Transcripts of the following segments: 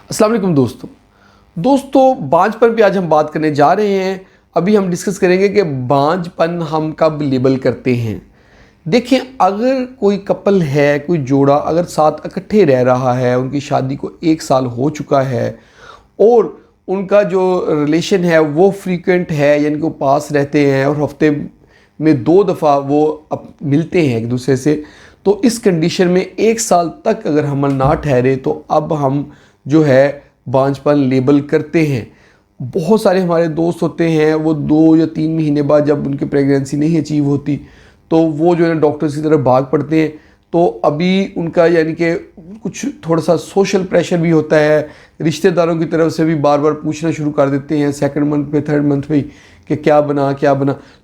अस्सलाम वालेकुम दोस्तों बांझपन पे आज हम बात करने जा रहे हैं। अभी हम डिस्कस करेंगे कि बांझपन हम कब लेबल करते हैं। देखिए, अगर कोई कपल है, कोई जोड़ा अगर साथ इकट्ठे रह रहा है, उनकी शादी को 1 साल हो चुका है और उनका जो रिलेशन है वो फ्रीक्वेंट है, यानी कि वो पास रहते हैं और हफ्ते में 2 दफ़ा वो मिलते हैं एक दूसरे से, तो इस कंडीशन में 1 साल तक अगर हमल ना ठहरे तो अब हम जो है बांझपन लेबल करते हैं। बहुत सारे हमारे दोस्त होते हैं, वो 2 या 3 महीने बाद जब उनकी प्रेगनेंसी नहीं अचीव होती तो वो जो है डॉक्टर्स की तरफ भाग पड़ते हैं। तो अभी उनका यानी कि कुछ थोड़ा सा सोशल प्रेशर भी होता है, रिश्तेदारों की तरफ से भी बार बार पूछना शुरू कर देते हैं सेकंड मंथ पे, थर्ड मंथ पे कि क्या बना।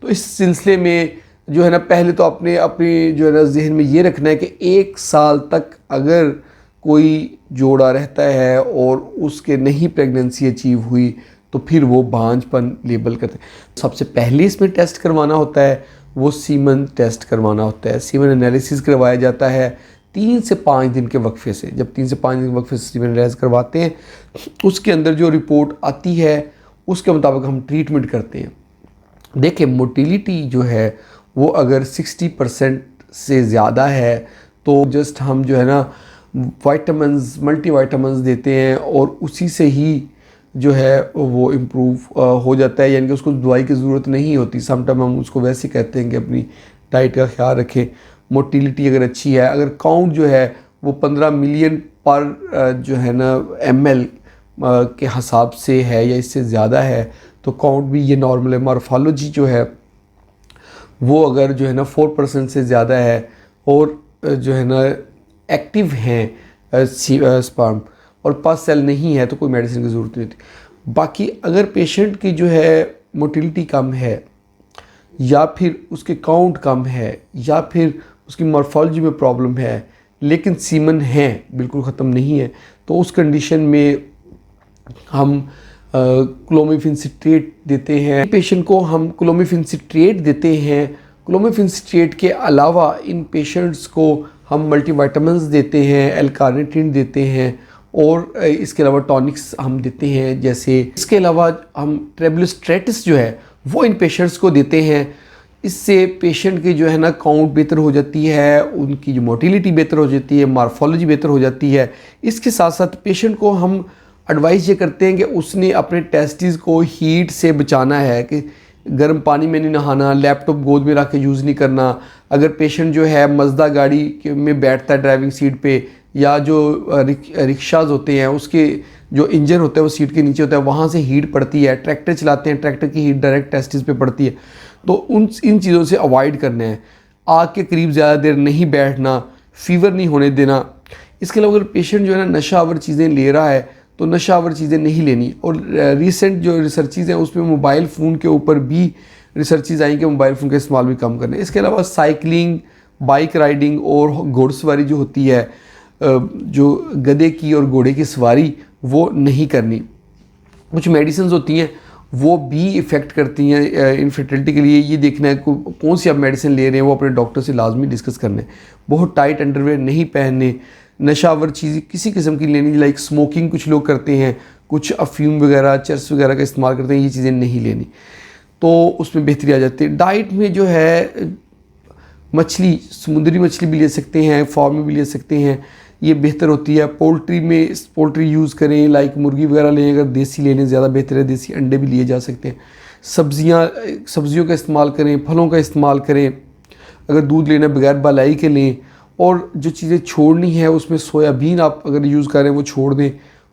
तो इस सिलसिले में जो है ना, पहले तो अपनी जो है ना जहन में ये रखना है कि 1 साल तक अगर कोई जोड़ा रहता है और उसके नहीं प्रेगनेंसी अचीव हुई तो फिर वो बांझपन लेबल करते हैं। सबसे पहले इसमें टेस्ट करवाना होता है, वो सीमन टेस्ट करवाना होता है। सीमन एनालिसिस करवाया जाता है 3 से 5 दिन के वक्फे से। जब 3 से 5 दिन के वक्फे से सीमन एनालिसिस करवाते हैं, उसके अंदर जो रिपोर्ट आती है उसके मुताबिक हम ट्रीटमेंट करते हैं। देखिए, मोटिलिटी जो है वो अगर 60% से ज़्यादा है तो जस्ट हम जो है ना वाइटामिन्स, मल्टीवाइटामिन्स देते हैं और उसी से ही जो है वो इम्प्रूव हो जाता है, यानी कि उसको दवाई की ज़रूरत नहीं होती। समटाइम हम उसको वैसे कहते हैं कि अपनी डाइट का ख्याल रखें। मोटिलिटी अगर अच्छी है, अगर काउंट जो है वो 15 मिलियन पर जो है ना ml के हिसाब से है या इससे ज़्यादा है तो काउंट भी ये नॉर्मल है। मॉर्फोलॉजी जो है वो अगर जो है ना 4% से ज़्यादा है और जो है ना एक्टिव हैं स्पर्म और पस सेल नहीं है तो कोई मेडिसिन की ज़रूरत नहीं होती। बाकी अगर पेशेंट की जो है मोटिलिटी कम है या फिर उसके काउंट कम है या फिर उसकी मॉर्फोलॉजी में प्रॉब्लम है लेकिन सीमन है बिल्कुल ख़त्म नहीं है, तो उस कंडीशन में हम क्लोमिफेन सिट्रेट देते हैं। पेशेंट को हम क्लोमिफेन सिट्रेट देते हैं। क्लोमिफेन सिट्रेट के अलावा इन पेशेंट्स को हम मल्टीविटामिन्स देते हैं, एल-कार्निटिन देते हैं और इसके अलावा टॉनिक्स हम देते हैं। जैसे इसके अलावा हम ट्रेबलोस्ट्रेटिस जो है वो इन पेशेंट्स को देते हैं। इससे पेशेंट की जो है ना काउंट बेहतर हो जाती है, उनकी जो मोटिलिटी बेहतर हो जाती है, मॉर्फोलॉजी बेहतर हो जाती है। इसके साथ साथ पेशेंट को हम एडवाइस ये करते हैं कि उसने अपने टेस्टिस को हीट से बचाना है, कि गर्म पानी में नहीं नहाना, लैपटॉप गोद में रख के यूज़ नहीं करना। अगर पेशेंट जो है मज़दा गाड़ी में बैठता है ड्राइविंग सीट पे, या जो रिक्शाज होते हैं उसके जो इंजन होता है वो सीट के नीचे होता है, वहाँ से हीट पड़ती है। ट्रैक्टर चलाते हैं, ट्रैक्टर की हीट डायरेक्ट टेस्टिस पे पड़ती है। तो इन चीज़ों से अवॉइड करना है। आग के करीब ज़्यादा देर नहीं बैठना, फीवर नहीं होने देना। इसके अलावा अगर पेशेंट जो है ना नशावर चीज़ें ले रहा है तो नशावर चीज़ें नहीं लेनी। और रिसेंट जो रिसर्चेज़ हैं उसमें मोबाइल फ़ोन के ऊपर भी रिसर्चेज़ आई कि मोबाइल फ़ोन का इस्तेमाल भी कम करना है। इसके अलावा साइकिलिंग, बाइक राइडिंग और घोड़सवारी जो होती है, जो गधे की और घोड़े की सवारी, वो नहीं करनी। कुछ मेडिसिन होती हैं वो भी इफ़ेक्ट करती हैं इनफर्टिलिटी के लिए। ये देखना है कौन सी आप मेडिसिन ले रहे हैं, वो अपने डॉक्टर से लाजमी डिस्कस करना है। बहुत टाइट अंडरवेयर नहीं पहनने, नशावर चीज़ें किसी किस्म की लेनी, लाइक स्मोकिंग कुछ लोग करते हैं, कुछ अफ्यूम वगैरह, चर्स वगैरह का इस्तेमाल करते हैं, ये चीज़ें नहीं लेनी, तो उसमें बेहतरी आ जाती है। डाइट में जो है मछली, समुद्री मछली भी ले सकते हैं, फार्म में भी ले सकते हैं, ये बेहतर होती है। पोल्ट्री में पोल्ट्री यूज़ करें, लाइक मुर्गी वगैरह लें, अगर देसी लेने ज़्यादा बेहतर है। देसी अंडे भी लिए जा सकते हैं। सब्जियों का इस्तेमाल करें, फलों का इस्तेमाल करें। अगर दूध लेना बगैर बालाई के लें। और जो चीज़ें छोड़नी है उसमें सोयाबीन आप अगर यूज़ करें वो छोड़ दें।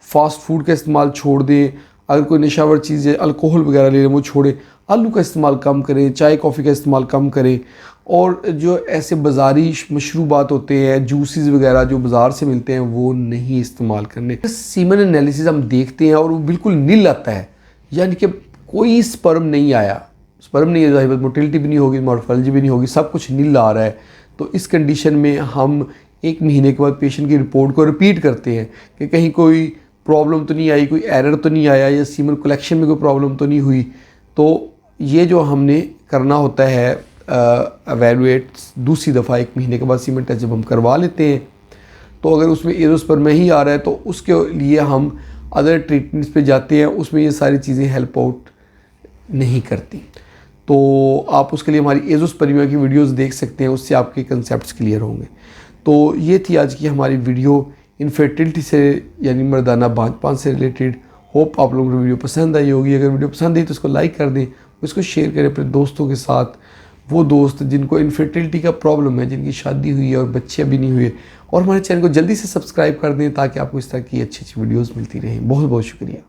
फास्ट फूड का इस्तेमाल छोड़ दें। अगर कोई नशावर चीज़ है, अल्कोहल वगैरह ले लें, वो छोड़ें। आलू का इस्तेमाल कम करें, चाय कॉफ़ी का इस्तेमाल कम करें। और जो ऐसे बाज़ारी मशरूबात होते हैं, जूसेस वगैरह जो बाज़ार से मिलते हैं, वो नहीं इस्तेमाल करने। सीमन एनालिसिस हम देखते हैं और वो बिल्कुल नील आता है, यानी कि कोई स्पर्म नहीं आया। स्पर्म नहीं है, मोटिलिटी भी नहीं होगी, मॉर्फोलॉजी भी नहीं होगी, सब कुछ नील आ रहा है। तो इस कंडीशन में हम 1 महीने के बाद पेशेंट की रिपोर्ट को रिपीट करते हैं कि कहीं कोई प्रॉब्लम तो नहीं आई, कोई एरर तो नहीं आया, या सीमन कलेक्शन में कोई प्रॉब्लम तो नहीं हुई। तो ये जो हमने करना होता है एवेलुएट दूसरी दफ़ा 1 महीने के बाद सीमन टेस्ट जब हम करवा लेते हैं, तो अगर उसमें एरोस्पर्म ही आ रहा है तो उसके लिए हम अदर ट्रीटमेंट्स पे जाते हैं उसमें ये सारी चीज़ें हेल्प आउट नहीं करती। तो आप उसके लिए हमारी एज़ोस्पर्मिया की वीडियोस देख सकते हैं, उससे आपके कंसेप्ट्स क्लियर होंगे। तो ये थी आज की हमारी वीडियो इनफर्टिलिटी से यानी मर्दाना बांझपन से रिलेटेड। होप आप लोगों को वीडियो पसंद आई होगी। अगर वीडियो पसंद आई तो इसको लाइक कर दें, इसको शेयर करें अपने दोस्तों के साथ, वो दोस्त जिनको इनफर्टिलिटी का प्रॉब्लम है, जिनकी शादी हुई है और बच्चे अभी नहीं हुए। और हमारे चैनल को जल्दी से सब्सक्राइब कर दें ताकि आपको इस तरह की अच्छी अच्छी वीडियोज़ मिलती रहें। बहुत बहुत शुक्रिया।